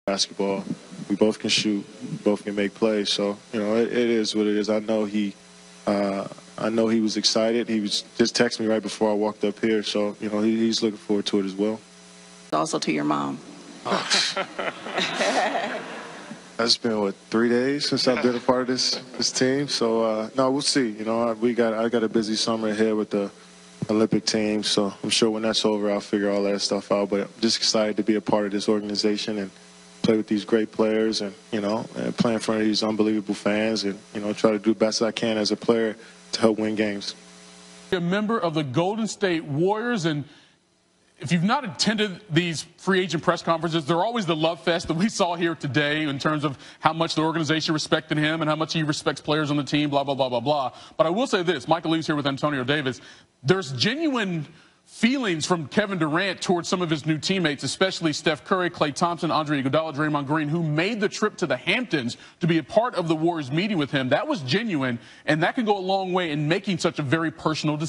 basketball. We both can shoot, both can make plays. So, it is what it is. I know he was excited. He was just texting me right before I walked up here. So, he's looking forward to it as well. Also to your mom. It's been 3 days since I've been a part of this team. So no, we'll see. I got a busy summer ahead with the Olympic team. So I'm sure when that's over, I'll figure all that stuff out. But I'm just excited to be a part of this organization and play with these great players, and and play in front of these unbelievable fans, and try to do the best I can as a player to help win games. A member of the Golden State Warriors, and if you've not attended these free agent press conferences, they're always the love fest that we saw here today in terms of how much the organization respected him and how much he respects players on the team, blah, blah, blah, blah, blah. But I will say this, Michael Lee's here with Antonio Davis. There's genuine feelings from Kevin Durant towards some of his new teammates, especially Steph Curry, Klay Thompson, Andre Iguodala, Draymond Green, who made the trip to the Hamptons to be a part of the Warriors meeting with him. That was genuine, and that can go a long way in making such a very personal decision.